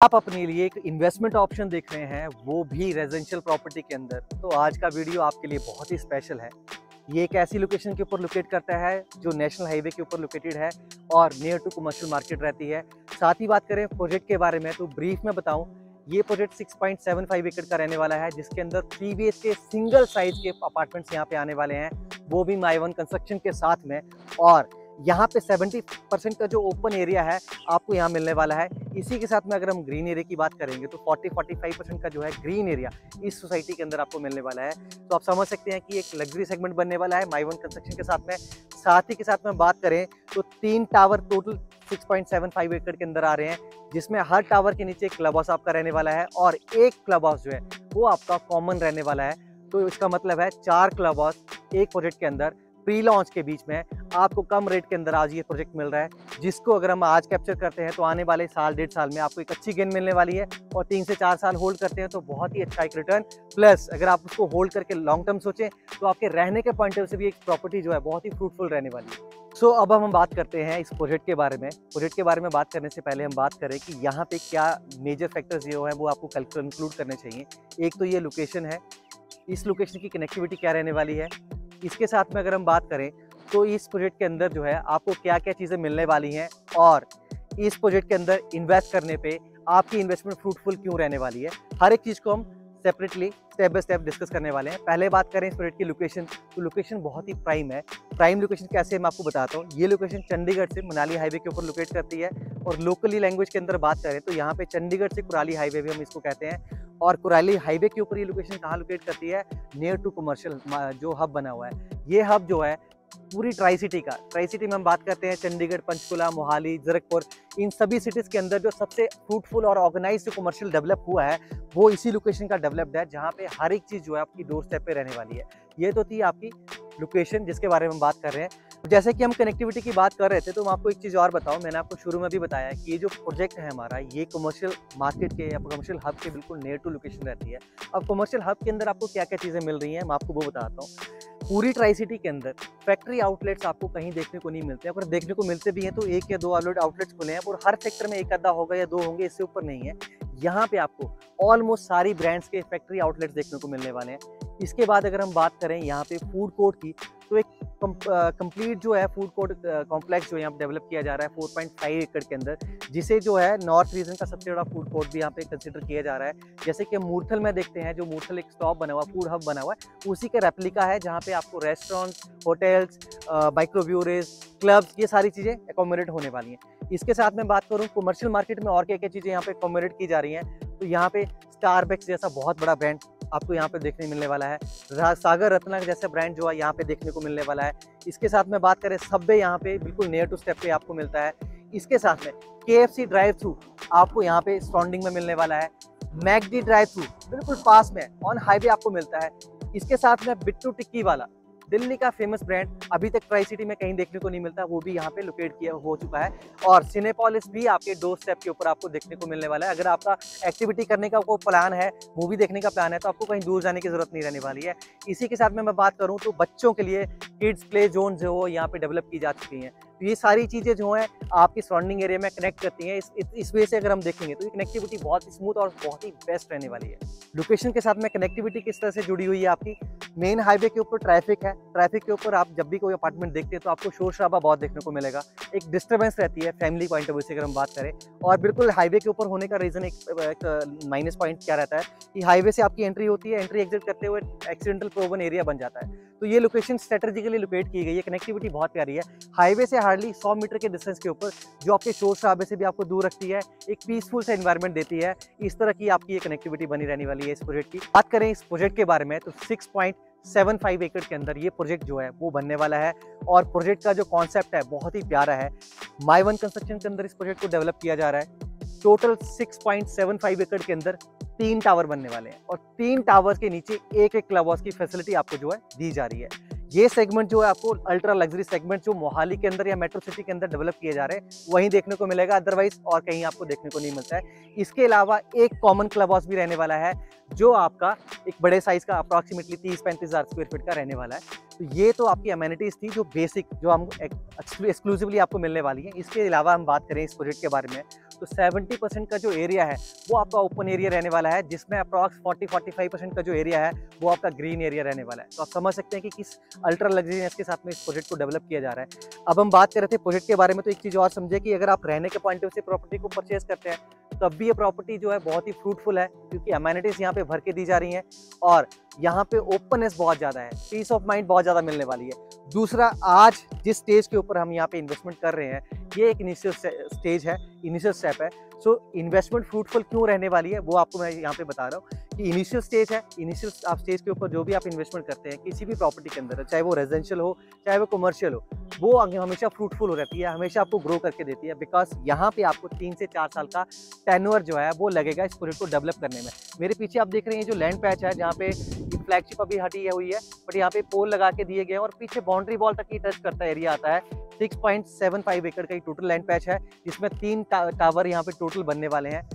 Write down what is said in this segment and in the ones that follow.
आप अपने लिए एक इन्वेस्टमेंट ऑप्शन देख रहे हैं, वो भी रेजिडेंशियल प्रॉपर्टी के अंदर, तो आज का वीडियो आपके लिए बहुत ही स्पेशल है। ये एक ऐसी लोकेशन के ऊपर लोकेट करता है जो नेशनल हाईवे के ऊपर लोकेटेड है और नियर टू कमर्शियल मार्केट रहती है। साथ ही बात करें प्रोजेक्ट के बारे में तो ब्रीफ में बताऊं, ये प्रोजेक्ट 6.75 एकड़ का रहने वाला है, जिसके अंदर 3 BHK सिंगल साइज के अपार्टमेंट्स यहाँ पे आने वाले हैं, वो भी माई वन कंस्ट्रक्शन के साथ में। और यहाँ पे 70% का जो ओपन एरिया है आपको यहाँ मिलने वाला है। इसी के साथ में अगर हम ग्रीन एरिया की बात करेंगे तो 40-45% का जो है ग्रीन एरिया इस सोसाइटी के अंदर आपको मिलने वाला है। तो आप समझ सकते हैं कि एक लग्जरी सेगमेंट बनने वाला है माई वन कंस्ट्रक्शन के साथ में। साथ ही के साथ में बात करें तो 3 टावर टोटल 6.75 एकड़ के अंदर आ रहे हैं, जिसमें हर टावर के नीचे एक क्लब हाउस आपका रहने वाला है और एक क्लब हाउस जो है वो आपका कॉमन रहने वाला है। तो इसका मतलब है 4 क्लब हाउस एक प्रोजेक्ट के अंदर प्री लॉन्च के बीच में आपको कम रेट के अंदर आज ये प्रोजेक्ट मिल रहा है, जिसको अगर हम आज कैप्चर करते हैं तो आने वाले साल 1.5 साल में आपको एक अच्छी गेन मिलने वाली है। और 3 से 4 साल होल्ड करते हैं तो बहुत ही अच्छा एक रिटर्न, प्लस अगर आप उसको होल्ड करके लॉन्ग टर्म सोचें तो आपके रहने के पॉइंट ऑफ व्यू से भी एक प्रॉपर्टी जो है बहुत ही फ्रूटफुल रहने वाली है। सो अब हम बात करते हैं इस प्रोजेक्ट के बारे में। प्रोजेक्ट के बारे में बात करने से पहले हम बात करें कि यहाँ पे क्या मेजर फैक्टर्स जो है वो आपको कंक्लूड करने चाहिए। एक तो ये लोकेशन है, इस लोकेशन की कनेक्टिविटी क्या रहने वाली है। इसके साथ में अगर हम बात करें तो इस प्रोजेक्ट के अंदर जो है आपको क्या क्या चीज़ें मिलने वाली हैं और इस प्रोजेक्ट के अंदर इन्वेस्ट करने पे आपकी इन्वेस्टमेंट फ्रूटफुल क्यों रहने वाली है, हर एक चीज़ को हम separately step by step discuss करने वाले हैं। पहले बात करें इस प्रोजेक्ट की लोकेशन, तो लोकेशन बहुत ही प्राइम है। प्राइम लोकेशन कैसे है मैं आपको बताता हूँ। ये लोकेशन चंडीगढ़ से मनाली हाईवे के ऊपर लोकेट करती है और लोकली लैंग्वेज के अंदर बात करें तो यहाँ पे चंडीगढ़ से कुराली हाईवे भी हम इसको कहते हैं। और कुराली हाईवे के ऊपर ये लोकेशन कहाँ लोकेट करती है, नियर टू कमर्शियल जो हब बना हुआ है। ये हब जो है पूरी ट्राई सिटी में हम बात करते हैं चंडीगढ़, पंचकुला, मोहाली, जरकपुर, इन सभी सिटीज़ के अंदर जो सबसे फ्रूटफुल और ऑर्गेनाइज जो कमर्शियल डेवलप हुआ है वो इसी लोकेशन का डेवलप्ड है, जहाँ पे हर एक चीज़ जो है आपकी डोर स्टेप पे रहने वाली है। ये तो थी आपकी लोकेशन जिसके बारे में हम बात कर रहे हैं। जैसे कि हम कनेक्टिविटी की बात कर रहे थे तो मैं आपको एक चीज़ और बताऊं, मैंने आपको शुरू में भी बताया कि ये जो प्रोजेक्ट है हमारा, ये कमर्शियल मार्केट के या कमर्शियल हब के बिल्कुल नियर टू लोकेशन रहती है। अब कमर्शियल हब के अंदर आपको क्या क्या चीज़ें मिल रही हैं मैं आपको वो बताता हूँ। पूरी ट्राई सिटी के अंदर फैक्ट्री आउटलेट्स आपको कहीं देखने को नहीं मिलते हैं, अगर देखने को मिलते भी हैं तो 1 या 2 आउटलेट्स खुले हैं और हर सेक्टर में 1 आधा होगा या 2 होंगे, इससे ऊपर नहीं है। यहाँ पे आपको ऑलमोस्ट सारी ब्रांड्स के फैक्ट्री आउटलेट्स देखने को मिलने वाले हैं। इसके बाद अगर हम बात करें यहाँ पे फूड कोर्ट की, तो एक कंप्लीट जो है फूड कोर्ट कॉम्प्लेक्स जो यहाँ पे डेवलप किया जा रहा है 4.5 एकड़ के अंदर, जिसे जो है नॉर्थ रीजन का सबसे बड़ा फूड कोर्ट भी यहाँ पे कंसिडर किया जा रहा है। जैसे कि हम मूर्थल में देखते हैं, जो मूर्थल एक स्टॉप बना हुआ, फूड हब बना हुआ है, उसी का रेप्लिका है, जहाँ पे आपको रेस्टोरेंट्स, होटल्स, माइक्रोब्यूरीज, क्लब्स, ये सारी चीज़ें एकोमोडेट होने वाली हैं। इसके साथ में बात करूँ कमर्शियल मार्केट में और क्या क्या चीज़ें यहाँ पे एकोमोडेट की जा रही हैं, तो यहाँ पे स्टारबक्स जैसा बहुत बड़ा ब्रांड आपको यहाँ पे देखने मिलने वाला है। सागर रत्ना जैसा ब्रांड जो है यहाँ पे देखने को मिलने वाला है। इसके साथ में बात करें सबवे यहाँ पे बिल्कुल नियर टू स्टेप पे आपको मिलता है। इसके साथ में KFC ड्राइव थ्रू आपको यहाँ पे सराउंडिंग में मिलने वाला है। मैकडी ड्राइव थ्रू बिल्कुल पास में ऑन हाईवे आपको मिलता है। इसके साथ में बिट्टू टिक्की वाला, दिल्ली का फेमस ब्रांड, अभी तक ट्राई सिटी में कहीं देखने को नहीं मिलता, वो भी यहाँ पे लोकेट किया हो चुका है। और सिनेपोलिस भी आपके डोर स्टेप के ऊपर आपको देखने को मिलने वाला है। अगर आपका एक्टिविटी करने का कोई प्लान है, मूवी देखने का प्लान है, तो आपको कहीं दूर जाने की जरूरत नहीं रहने वाली है। इसी के साथ में मैं बात करूँ तो बच्चों के लिए किड्स प्ले जोन जो हो यहाँ पे डेवलप की जा चुकी हैं। तो ये सारी चीज़ें जो हैं आपकी सराउंडिंग एरिया में कनेक्ट करती हैं। इस वजह से अगर हम देखेंगे तो ये कनेक्टिविटी बहुत ही स्मूथ और बहुत ही बेस्ट रहने वाली है। लोकेशन के साथ में कनेक्टिविटी किस तरह से जुड़ी हुई है आपकी, मेन हाईवे के ऊपर ट्रैफिक है, ट्रैफिक के ऊपर आप जब भी कोई अपार्टमेंट देखते हैं तो आपको शोर शराबा बहुत देखने को मिलेगा, एक डिस्टर्बेंस रहती है फैमिली पॉइंट ऑफ व्यू से अगर हम बात करें। और बिल्कुल हाईवे के ऊपर होने का रीज़न एक माइनस पॉइंट क्या रहता है कि हाईवे से आपकी एंट्री होती है, एंट्री एग्जिट करते हुए एक्सीडेंटल प्रोवन एरिया बन जाता है। तो ये लोकेशन स्ट्रेटेजिकली लोकेट की गई है, कनेक्टिविटी बहुत प्यारी है। हाईवे से हार्डली 100 मीटर के डिस्टेंस के ऊपर, जो आपके शोर शराबे से भी आपको दूर रखती है, एक पीसफुल सा एनवायरनमेंट देती है। इस तरह की आपकी ये कनेक्टिविटी बनी रहने वाली है इस प्रोजेक्ट की। बात करें इस प्रोजेक्ट के बारे में तो 6.75 एकड़ के अंदर ये प्रोजेक्ट जो है वो बनने वाला है। और प्रोजेक्ट का जो कॉन्सेप्ट है बहुत ही प्यारा है। माई वन कंस्ट्रक्शन के अंदर इस प्रोजेक्ट को डेवलप किया जा रहा है। टोटल 6.75 एकड़ के अंदर 3 टावर बनने वाले हैं और 3 टावर के नीचे एक क्लब हाउस की फैसिलिटी आपको जो है दी जा रही है। ये सेगमेंट जो है आपको अल्ट्रा लग्जरी सेगमेंट जो मोहाली के अंदर या मेट्रो सिटी के अंदर डेवलप किए जा रहे हैं वहीं देखने को मिलेगा, अदरवाइज और कहीं आपको देखने को नहीं मिलता है। इसके अलावा एक कॉमन क्लब हाउस भी रहने वाला है जो आपका एक बड़े साइज का अप्रॉक्सीमेटली 30-35 हज़ार स्क्वायर फीट का रहने वाला है। तो ये तो आपकी अमेनिटीज़ थी जो बेसिक जो हम एक्सक्लूसिवली आपको मिलने वाली है। इसके अलावा हम बात करें इस प्रोजेक्ट के बारे में तो 70% का जो एरिया है वो आपका ओपन एरिया रहने वाला है, जिसमें अप्रॉक्स 40-45% का जो एरिया है वो आपका ग्रीन एरिया रहने वाला है। तो आप समझ सकते हैं कि किस अल्ट्रा लग्जरीनेस के साथ में इस प्रोजेक्ट को डेवलप किया जा रहा है। अब हम बात कर रहे थे प्रोजेक्ट के बारे में, तो एक चीज़ और समझे कि अगर आप रहने के पॉइंट ऑफ व्यू से प्रॉपर्टी को परचेज करते हैं तब भी ये प्रॉपर्टी जो है बहुत ही फ्रूटफुल है, क्योंकि अमेनिटीज़ यहाँ पे भर के दी जा रही हैं और यहाँ पे ओपननेस बहुत ज़्यादा है, पीस ऑफ माइंड बहुत ज़्यादा मिलने वाली है। दूसरा, आज जिस स्टेज के ऊपर हम यहाँ पे इन्वेस्टमेंट कर रहे हैं ये एक इनिशियल स्टेज है, इनिशियल स्टेप है। सो इन्वेस्टमेंट फ्रूटफुल क्यों रहने वाली है वो आपको मैं यहाँ पे बता रहा हूँ कि इनिशियल स्टेज है। इनिशियल आप स्टेज के ऊपर जो भी आप इन्वेस्टमेंट करते हैं किसी भी प्रॉपर्टी के अंदर, चाहे वो रेजिडेंशियल हो चाहे वो कमर्शियल हो, वो हमेशा फ्रूटफुल हो रहती है, हमेशा आपको ग्रो करके देती है, बिकॉज यहाँ पे आपको 3 से 4 साल का टेन्योर जो है वो लगेगा इस प्रोजेक्ट को डेवलप करने में। मेरे पीछे आप देख रहे हैं जो लैंड पैच है जहाँ पे फ्लैगशिप अभी हटी हुई है, बट यहाँ पे पोल लगा के दिए गए हैं और पीछे बाउंड्री वॉल तक ही टच करता एरिया आता है। 6.75 एकड़ का टोटल लैंड पैच है, जिसमें 3 टावर यहाँ पे टोटल बनने वाले हैं।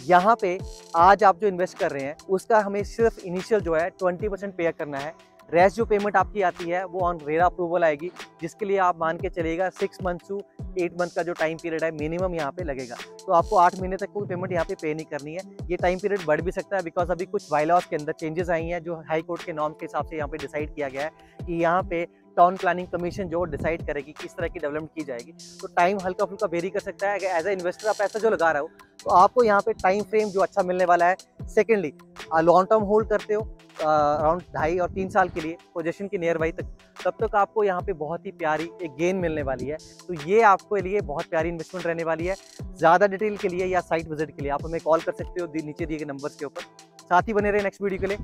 यहाँ पे आज आप जो इन्वेस्ट कर रहे हैं उसका हमें सिर्फ इनिशियल जो है 20% पे करना है। रेस्ट जो पेमेंट आपकी आती है वो ऑन रेरा अप्रूवल आएगी, जिसके लिए आप मान के चलिएगा 6 मंथ टू 8 मंथ का जो टाइम पीरियड है मिनिमम यहाँ पे लगेगा। तो आपको 8 महीने तक कोई पेमेंट यहाँ पे नहीं करनी है। ये टाइम पीरियड बढ़ भी सकता है, बिकॉज अभी कुछ बायलॉज के अंदर चेंजेस आई हैं जो हाई कोर्ट के नॉर्म के हिसाब से यहाँ पे डिसाइड किया गया है कि यहाँ पे टाउन प्लानिंग कमीशन जो डिसाइड करेगी किस तरह की डेवलपमेंट की जाएगी। तो टाइम हल्का फुल्का वेरी कर सकता है। अगर एज ए इन्वेस्टर आप पैसा जो लगा रहे हो तो आपको यहाँ पे टाइम फ्रेम जो अच्छा मिलने वाला है। सेकेंडली, लॉन्ग टर्म होल्ड करते हो अराउंड 2.5 और 3 साल के लिए पोजीशन के नियर बाई तक, तब तक आपको यहाँ पे बहुत ही प्यारी एक गेन मिलने वाली है। तो ये आपके लिए बहुत प्यारी इन्वेस्टमेंट रहने वाली है। ज़्यादा डिटेल के लिए या साइट विजिट के लिए आप हमें कॉल कर सकते हो नीचे दिए गए नंबर्स के ऊपर। साथ ही बने रहे नेक्स्ट वीडियो के लिए।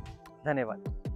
धन्यवाद।